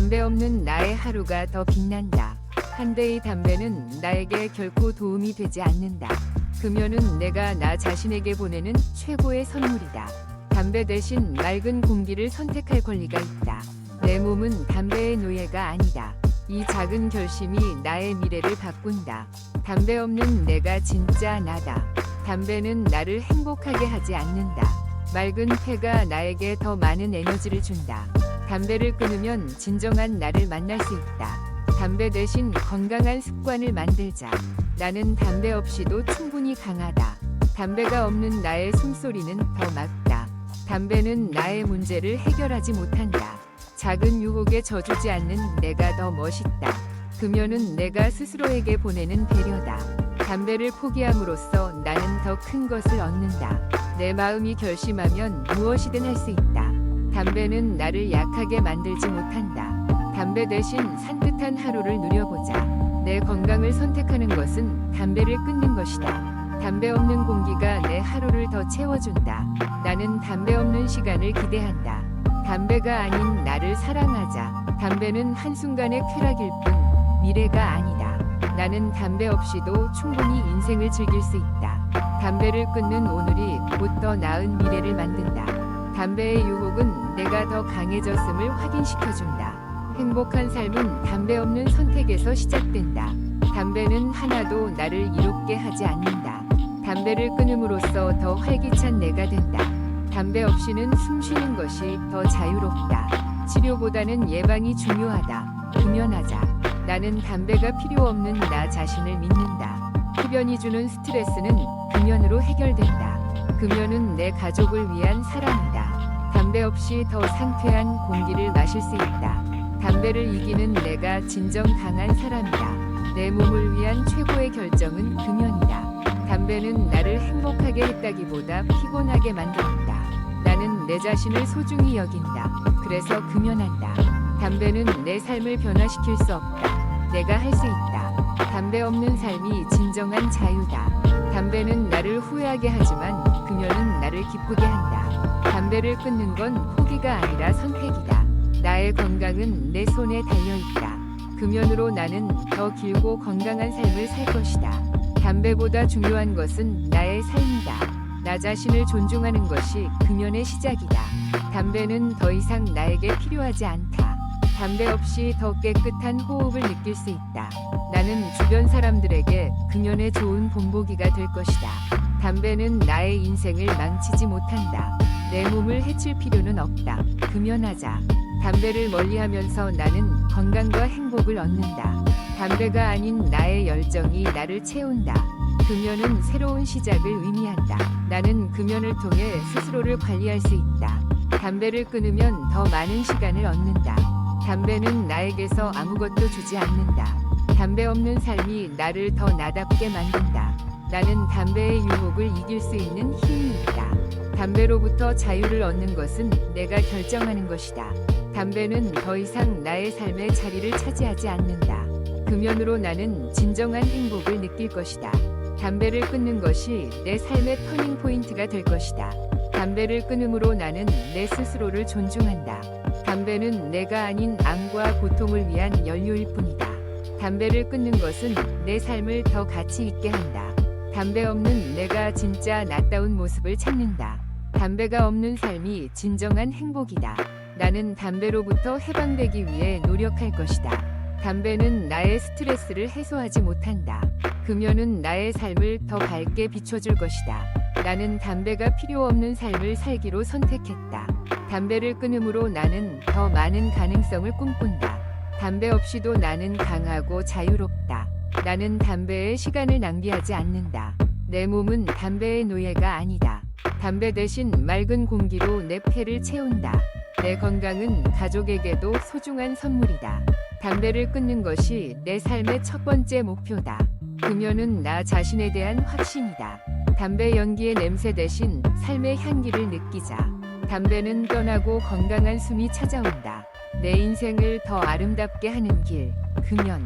담배 없는 나의 하루가 더 빛난다. 한 대의 담배는 나에게 결코 도움이 되지 않는다. 금연은 내가 나 자신에게 보내는 최고의 선물이다. 담배 대신 맑은 공기를 선택할 권리가 있다. 내 몸은 담배의 노예가 아니다. 이 작은 결심이 나의 미래를 바꾼다. 담배 없는 내가 진짜 나다. 담배는 나를 행복하게 하지 않는다. 맑은 폐가 나에게 더 많은 에너지를 준다. 담배를 끊으면 진정한 나를 만날 수 있다. 담배 대신 건강한 습관을 만들자. 나는 담배 없이도 충분히 강하다. 담배가 없는 나의 숨소리는 더 맑다. 담배는 나의 문제를 해결하지 못한다. 작은 유혹에 져주지 않는 내가 더 멋있다. 금연은 내가 스스로에게 보내는 배려다. 담배를 포기함으로써 나는 더 큰 것을 얻는다. 내 마음이 결심하면 무엇이든 할 수 있다. 담배는 나를 약하게 만들지 못한다. 담배 대신 산뜻한 하루를 누려보자. 내 건강을 선택하는 것은 담배를 끊는 것이다. 담배 없는 공기가 내 하루를 더 채워준다. 나는 담배 없는 시간을 기대한다. 담배가 아닌 나를 사랑하자. 담배는 한순간의 쾌락일 뿐 미래가 아니다. 나는 담배 없이도 충분히 인생을 즐길 수 있다. 담배를 끊는 오늘이 곧 더 나은 미래를 만든다. 담배의 유혹은 내가 더 강해졌음을 확인시켜준다. 행복한 삶은 담배 없는 선택에서 시작된다. 담배는 하나도 나를 이롭게 하지 않는다. 담배를 끊음으로써 더 활기찬 내가 된다. 담배 없이는 숨 쉬는 것이 더 자유롭다. 치료보다는 예방이 중요하다. 금연하자. 나는 담배가 필요 없는 나 자신을 믿는다. 흡연이 주는 스트레스는 금연으로 해결된다. 금연은 내 가족을 위한 사랑이다. 담배 없이 더 상쾌한 공기를 마실 수 있다. 담배를 이기는 내가 진정 강한 사람이다. 내 몸을 위한 최고의 결정은 금연이다. 담배는 나를 행복하게 했다기보다 피곤하게 만든다. 나는 내 자신을 소중히 여긴다. 그래서 금연한다. 담배는 내 삶을 변화시킬 수 없다. 내가 할 수 있다. 담배 없는 삶이 진정한 자유다. 담배는 나를 후회하게 하지만 금연은 나를 기쁘게 한다. 담배를 끊는 건 포기가 아니라 선택이다. 나의 건강은 내 손에 달려있다. 금연으로 나는 더 길고 건강한 삶을 살 것이다. 담배보다 중요한 것은 나의 삶이다. 나 자신을 존중하는 것이 금연의 시작이다. 담배는 더 이상 나에게 필요하지 않다. 담배 없이 더 깨끗한 호흡을 느낄 수 있다. 나는 주변 사람들에게 금연의 좋은 본보기가 될 것이다. 담배는 나의 인생을 망치지 못한다. 내 몸을 해칠 필요는 없다. 금연하자. 담배를 멀리하면서 나는 건강과 행복을 얻는다. 담배가 아닌 나의 열정이 나를 채운다. 금연은 새로운 시작을 의미한다. 나는 금연을 통해 스스로를 관리할 수 있다. 담배를 끊으면 더 많은 시간을 얻는다. 담배는 나에게서 아무것도 주지 않는다. 담배 없는 삶이 나를 더 나답게 만든다. 나는 담배의 유혹을 이길 수 있는 힘이 있다. 담배로부터 자유를 얻는 것은 내가 결정하는 것이다. 담배는 더 이상 나의 삶의 자리를 차지하지 않는다. 금연으로 나는 진정한 행복을 느낄 것이다. 담배를 끊는 것이 내 삶의 터닝 포인트가 될 것이다. 담배를 끊음으로 나는 내 스스로를 존중한다. 담배는 내가 아닌 암과 고통을 위한 연료일 뿐이다. 담배를 끊는 것은 내 삶을 더 가치 있게 한다. 담배 없는 내가 진짜 낫다운 모습을 찾는다. 담배가 없는 삶이 진정한 행복이다. 나는 담배로부터 해방되기 위해 노력할 것이다. 담배는 나의 스트레스를 해소하지 못한다. 금연은 나의 삶을 더 밝게 비춰줄 것이다. 나는 담배가 필요 없는 삶을 살기로 선택했다. 담배를 끊음으로 나는 더 많은 가능성을 꿈꾼다. 담배 없이도 나는 강하고 자유롭다. 나는 담배에 시간을 낭비하지 않는다. 내 몸은 담배의 노예가 아니다. 담배 대신 맑은 공기로 내 폐를 채운다. 내 건강은 가족에게도 소중한 선물이다. 담배를 끊는 것이 내 삶의 첫 번째 목표다. 금연은 나 자신에 대한 확신이다. 담배 연기의 냄새 대신 삶의 향기를 느끼자. 담배는 떠나고 건강한 숨이 찾아온다. 내 인생을 더 아름답게 하는 길, 금연.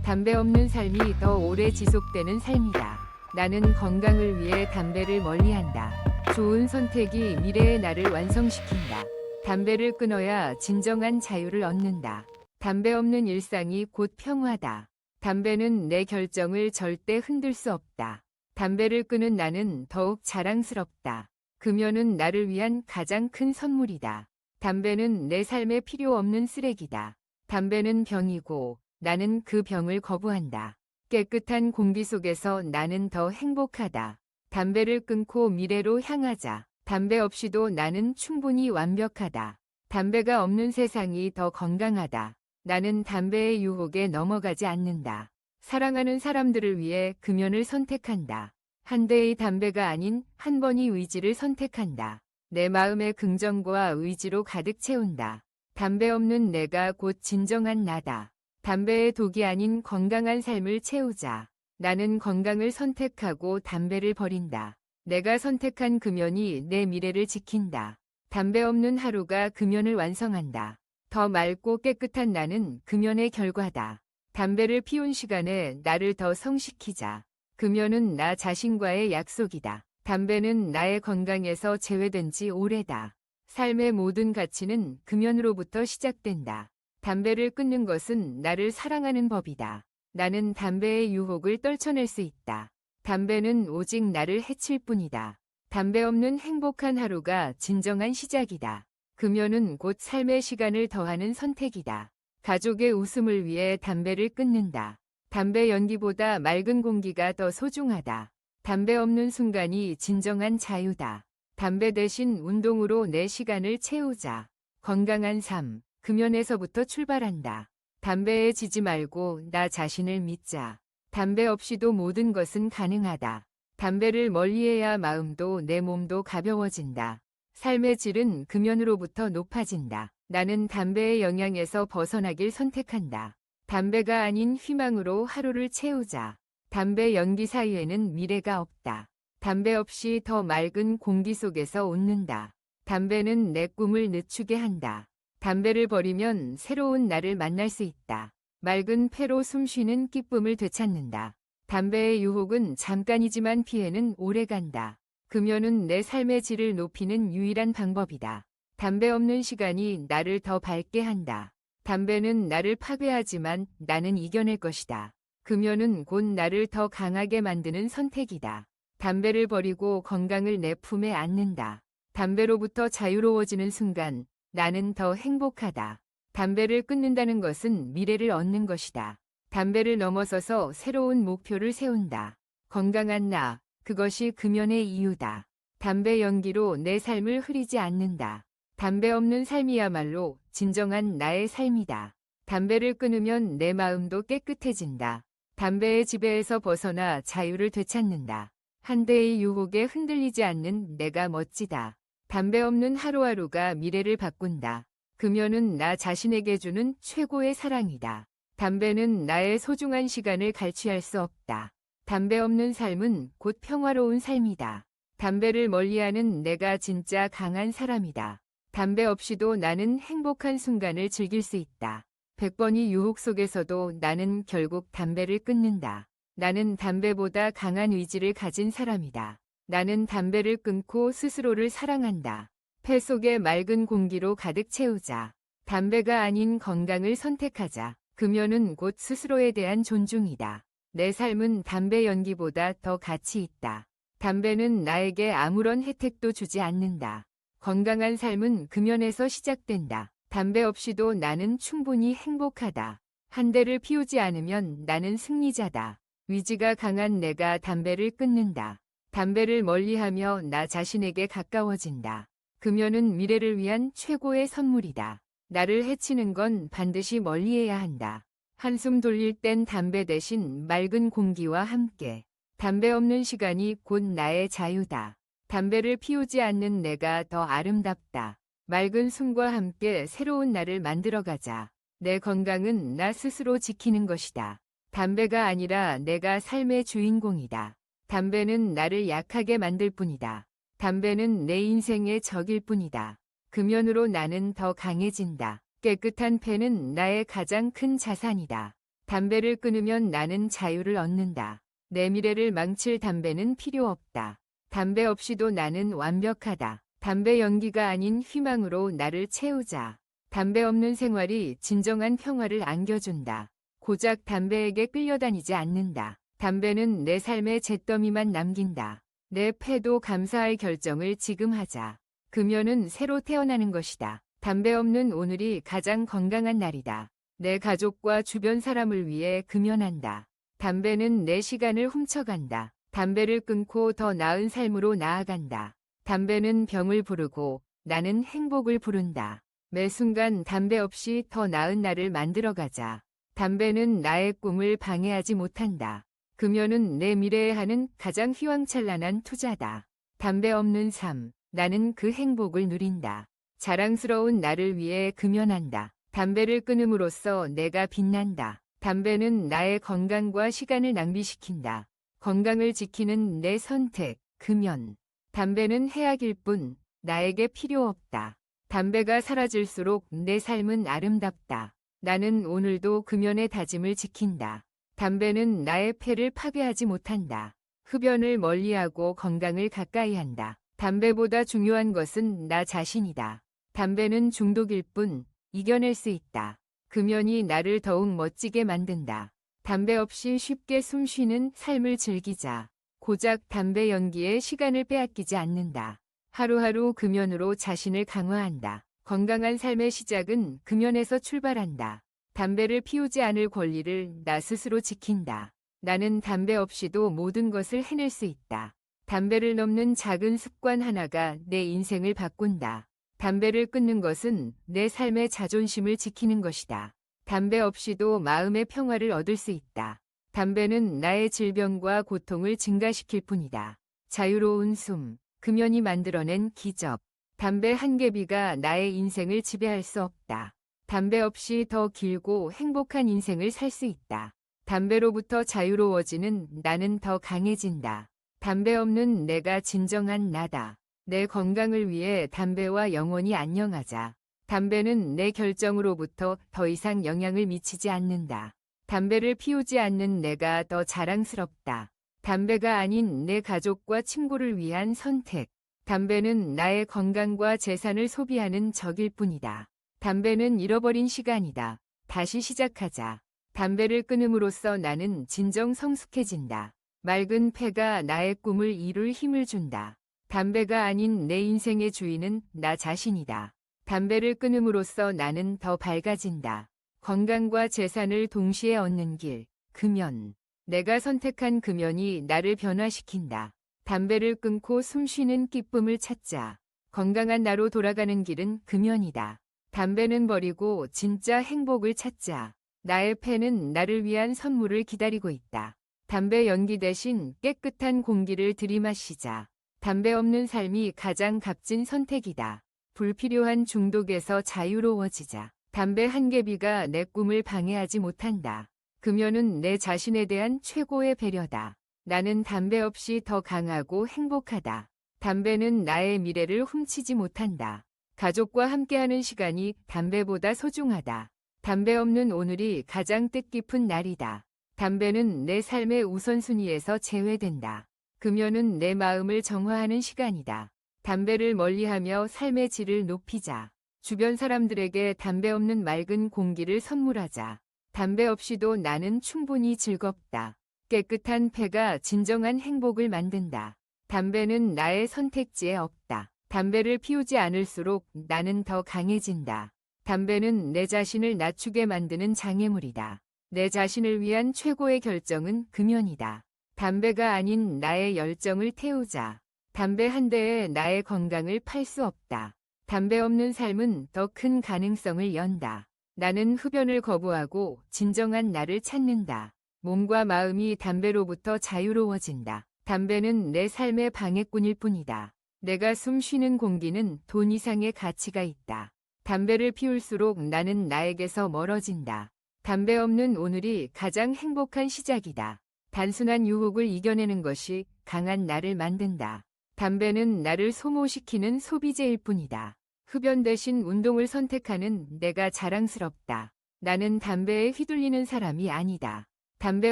담배 없는 삶이 더 오래 지속되는 삶이다. 나는 건강을 위해 담배를 멀리한다. 좋은 선택이 미래의 나를 완성시킨다. 담배를 끊어야 진정한 자유를 얻는다. 담배 없는 일상이 곧 평화다. 담배는 내 결정을 절대 흔들 수 없다. 담배를 끊은 나는 더욱 자랑스럽다. 금연은 나를 위한 가장 큰 선물이다. 담배는 내 삶에 필요 없는 쓰레기다. 담배는 병이고 나는 그 병을 거부한다. 깨끗한 공기 속에서 나는 더 행복하다. 담배를 끊고 미래로 향하자. 담배 없이도 나는 충분히 완벽하다. 담배가 없는 세상이 더 건강하다. 나는 담배의 유혹에 넘어가지 않는다. 사랑하는 사람들을 위해 금연을 선택한다. 한 대의 담배가 아닌 한 번의 의지를 선택한다. 내 마음의 긍정과 의지로 가득 채운다. 담배 없는 내가 곧 진정한 나다. 담배의 독이 아닌 건강한 삶을 채우자. 나는 건강을 선택하고 담배를 버린다. 내가 선택한 금연이 내 미래를 지킨다. 담배 없는 하루가 금연을 완성한다. 더 맑고 깨끗한 나는 금연의 결과다. 담배를 피운 시간에 나를 더 성시키자. 금연은 나 자신과의 약속이다. 담배는 나의 건강에서 제외된 지 오래다. 삶의 모든 가치는 금연으로부터 시작된다. 담배를 끊는 것은 나를 사랑하는 법이다. 나는 담배의 유혹을 떨쳐낼 수 있다. 담배는 오직 나를 해칠 뿐이다. 담배 없는 행복한 하루가 진정한 시작이다. 금연은 곧 삶의 시간을 더하는 선택이다. 가족의 웃음을 위해 담배를 끊는다. 담배 연기보다 맑은 공기가 더 소중하다. 담배 없는 순간이 진정한 자유다. 담배 대신 운동으로 내 시간을 채우자. 건강한 삶, 금연에서부터 출발한다. 담배에 지지 말고 나 자신을 믿자. 담배 없이도 모든 것은 가능하다. 담배를 멀리해야 마음도 내 몸도 가벼워진다. 삶의 질은 금연으로부터 높아진다. 나는 담배의 영향에서 벗어나길 선택한다. 담배가 아닌 희망으로 하루를 채우자. 담배 연기 사이에는 미래가 없다. 담배 없이 더 맑은 공기 속에서 웃는다. 담배는 내 꿈을 늦추게 한다. 담배를 버리면 새로운 나를 만날 수 있다. 맑은 폐로 숨쉬는 기쁨을 되찾는다. 담배의 유혹은 잠깐이지만 피해는 오래간다. 금연은 내 삶의 질을 높이는 유일한 방법이다. 담배 없는 시간이 나를 더 밝게 한다. 담배는 나를 파괴하지만 나는 이겨낼 것이다. 금연은 곧 나를 더 강하게 만드는 선택이다. 담배를 버리고 건강을 내 품에 안는다. 담배로부터 자유로워지는 순간 나는 더 행복하다. 담배를 끊는다는 것은 미래를 얻는 것이다. 담배를 넘어서서 새로운 목표를 세운다. 건강한 나, 그것이 금연의 이유다. 담배 연기로 내 삶을 흐리지 않는다. 담배 없는 삶이야말로 진정한 나의 삶이다. 담배를 끊으면 내 마음도 깨끗해진다. 담배의 지배에서 벗어나 자유를 되찾는다. 한 대의 유혹에 흔들리지 않는 내가 멋지다. 담배 없는 하루하루가 미래를 바꾼다. 금연은 나 자신에게 주는 최고의 사랑이다. 담배는 나의 소중한 시간을 갈취할 수 없다. 담배 없는 삶은 곧 평화로운 삶이다. 담배를 멀리하는 내가 진짜 강한 사람이다. 담배 없이도 나는 행복한 순간을 즐길 수 있다. 100번의 유혹 속에서도 나는 결국 담배를 끊는다. 나는 담배보다 강한 의지를 가진 사람이다. 나는 담배를 끊고 스스로를 사랑한다. 폐 속에 맑은 공기로 가득 채우자. 담배가 아닌 건강을 선택하자. 금연은 곧 스스로에 대한 존중이다. 내 삶은 담배 연기보다 더 가치 있다. 담배는 나에게 아무런 혜택도 주지 않는다. 건강한 삶은 금연에서 시작된다. 담배 없이도 나는 충분히 행복하다. 한 대를 피우지 않으면 나는 승리자다. 의지가 강한 내가 담배를 끊는다. 담배를 멀리하며 나 자신에게 가까워진다. 금연은 미래를 위한 최고의 선물이다. 나를 해치는 건 반드시 멀리해야 한다. 한숨 돌릴 땐 담배 대신 맑은 공기와 함께. 담배 없는 시간이 곧 나의 자유다. 담배를 피우지 않는 내가 더 아름답다. 맑은 숨과 함께 새로운 나를 만들어가자. 내 건강은 나 스스로 지키는 것이다. 담배가 아니라 내가 삶의 주인공이다. 담배는 나를 약하게 만들 뿐이다. 담배는 내 인생의 적일 뿐이다. 금연으로 나는 더 강해진다. 깨끗한 폐는 나의 가장 큰 자산이다. 담배를 끊으면 나는 자유를 얻는다. 내 미래를 망칠 담배는 필요 없다. 담배 없이도 나는 완벽하다. 담배 연기가 아닌 희망으로 나를 채우자. 담배 없는 생활이 진정한 평화를 안겨준다. 고작 담배에게 끌려다니지 않는다. 담배는 내 삶의 잿더미만 남긴다. 내 폐도 감사할 결정을 지금 하자. 금연은 새로 태어나는 것이다. 담배 없는 오늘이 가장 건강한 날이다. 내 가족과 주변 사람을 위해 금연한다. 담배는 내 시간을 훔쳐간다. 담배를 끊고 더 나은 삶으로 나아간다. 담배는 병을 부르고 나는 행복을 부른다. 매 순간 담배 없이 더 나은 날을 만들어가자. 담배는 나의 꿈을 방해하지 못한다. 금연은 내 미래에 하는 가장 휘황찬란한 투자다. 담배 없는 삶, 나는 그 행복을 누린다. 자랑스러운 나를 위해 금연한다. 담배를 끊음으로써 내가 빛난다. 담배는 나의 건강과 시간을 낭비시킨다. 건강을 지키는 내 선택, 금연. 담배는 해악일 뿐 나에게 필요 없다. 담배가 사라질수록 내 삶은 아름답다. 나는 오늘도 금연의 다짐을 지킨다. 담배는 나의 폐를 파괴하지 못한다. 흡연을 멀리하고 건강을 가까이 한다. 담배보다 중요한 것은 나 자신이다. 담배는 중독일 뿐 이겨낼 수 있다. 금연이 나를 더욱 멋지게 만든다. 담배 없이 쉽게 숨 쉬는 삶을 즐기자. 고작 담배 연기에 시간을 빼앗기지 않는다. 하루하루 금연으로 자신을 강화한다. 건강한 삶의 시작은 금연에서 출발한다. 담배를 피우지 않을 권리를 나 스스로 지킨다. 나는 담배 없이도 모든 것을 해낼 수 있다. 담배를 넘는 작은 습관 하나가 내 인생을 바꾼다. 담배를 끊는 것은 내 삶의 자존심을 지키는 것이다. 담배 없이도 마음의 평화를 얻을 수 있다. 담배는 나의 질병과 고통을 증가시킬 뿐이다. 자유로운 숨, 금연이 만들어낸 기적. 담배 한 개비가 나의 인생을 지배할 수 없다. 담배 없이 더 길고 행복한 인생을 살 수 있다. 담배로부터 자유로워지는 나는 더 강해진다. 담배 없는 내가 진정한 나다. 내 건강을 위해 담배와 영원히 안녕하자. 담배는 내 결정으로부터 더 이상 영향을 미치지 않는다. 담배를 피우지 않는 내가 더 자랑스럽다. 담배가 아닌 내 가족과 친구를 위한 선택. 담배는 나의 건강과 재산을 소비하는 적일 뿐이다. 담배는 잃어버린 시간이다. 다시 시작하자. 담배를 끊음으로써 나는 진정 성숙해진다. 맑은 폐가 나의 꿈을 이룰 힘을 준다. 담배가 아닌 내 인생의 주인은 나 자신이다. 담배를 끊음으로써 나는 더 밝아진다. 건강과 재산을 동시에 얻는 길, 금연. 내가 선택한 금연이 나를 변화시킨다. 담배를 끊고 숨쉬는 기쁨을 찾자. 건강한 나로 돌아가는 길은 금연이다. 담배는 버리고 진짜 행복을 찾자. 나의 폐는 나를 위한 선물을 기다리고 있다. 담배 연기 대신 깨끗한 공기를 들이마시자. 담배 없는 삶이 가장 값진 선택이다. 불필요한 중독에서 자유로워지자. 담배 한 개비가 내 꿈을 방해하지 못한다. 금연은 내 자신에 대한 최고의 배려다. 나는 담배 없이 더 강하고 행복하다. 담배는 나의 미래를 훔치지 못한다. 가족과 함께하는 시간이 담배보다 소중하다. 담배 없는 오늘이 가장 뜻깊은 날이다. 담배는 내 삶의 우선순위에서 제외된다. 금연은 내 마음을 정화하는 시간이다. 담배를 멀리하며 삶의 질을 높이자. 주변 사람들에게 담배 없는 맑은 공기를 선물하자. 담배 없이도 나는 충분히 즐겁다. 깨끗한 폐가 진정한 행복을 만든다. 담배는 나의 선택지에 없다. 담배를 피우지 않을수록 나는 더 강해진다. 담배는 내 자신을 낮추게 만드는 장애물이다. 내 자신을 위한 최고의 결정은 금연이다. 담배가 아닌 나의 열정을 태우자. 담배 한 대에 나의 건강을 팔 수 없다. 담배 없는 삶은 더 큰 가능성을 연다. 나는 흡연을 거부하고 진정한 나를 찾는다. 몸과 마음이 담배로부터 자유로워진다. 담배는 내 삶의 방해꾼일 뿐이다. 내가 숨 쉬는 공기는 돈 이상의 가치가 있다. 담배를 피울수록 나는 나에게서 멀어진다. 담배 없는 오늘이 가장 행복한 시작이다. 단순한 유혹을 이겨내는 것이 강한 나를 만든다. 담배는 나를 소모시키는 소비재일 뿐이다. 흡연 대신 운동을 선택하는 내가 자랑스럽다. 나는 담배에 휘둘리는 사람이 아니다. 담배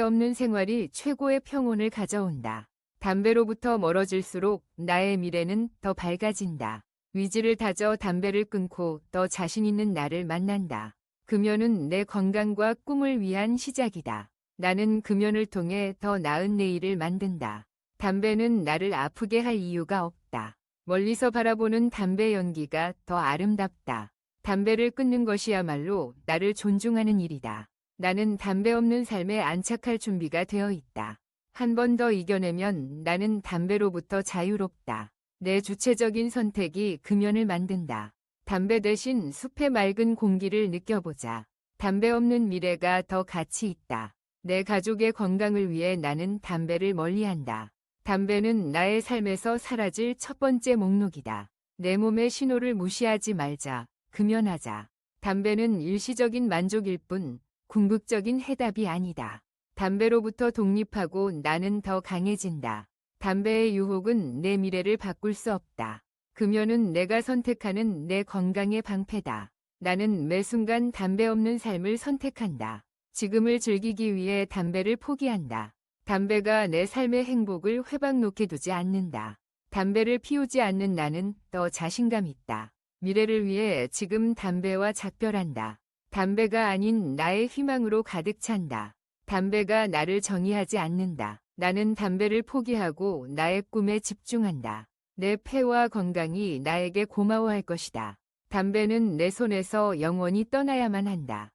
없는 생활이 최고의 평온을 가져온다. 담배로부터 멀어질수록 나의 미래는 더 밝아진다. 위지를 다져 담배를 끊고 더 자신 있는 나를 만난다. 금연은 내 건강과 꿈을 위한 시작이다. 나는 금연을 통해 더 나은 내일을 만든다. 담배는 나를 아프게 할 이유가 없다. 멀리서 바라보는 담배 연기가 더 아름답다. 담배를 끊는 것이야말로 나를 존중하는 일이다. 나는 담배 없는 삶에 안착할 준비가 되어 있다. 한 번 더 이겨내면 나는 담배로부터 자유롭다. 내 주체적인 선택이 금연을 만든다. 담배 대신 숲의 맑은 공기를 느껴보자. 담배 없는 미래가 더 가치 있다. 내 가족의 건강을 위해 나는 담배를 멀리한다. 담배는 나의 삶에서 사라질 첫 번째 목록이다. 내 몸의 신호를 무시하지 말자. 금연하자. 담배는 일시적인 만족일 뿐 궁극적인 해답이 아니다. 담배로부터 독립하고 나는 더 강해진다. 담배의 유혹은 내 미래를 바꿀 수 없다. 금연은 내가 선택하는 내 건강의 방패다. 나는 매 순간 담배 없는 삶을 선택한다. 지금을 즐기기 위해 담배를 포기한다. 담배가 내 삶의 행복을 회방 놓게 두지 않는다. 담배를 피우지 않는 나는 더 자신감 있다. 미래를 위해 지금 담배와 작별한다. 담배가 아닌 나의 희망으로 가득 찬다. 담배가 나를 정의하지 않는다. 나는 담배를 포기하고 나의 꿈에 집중한다. 내 폐와 건강이 나에게 고마워할 것이다. 담배는 내 손에서 영원히 떠나야만 한다.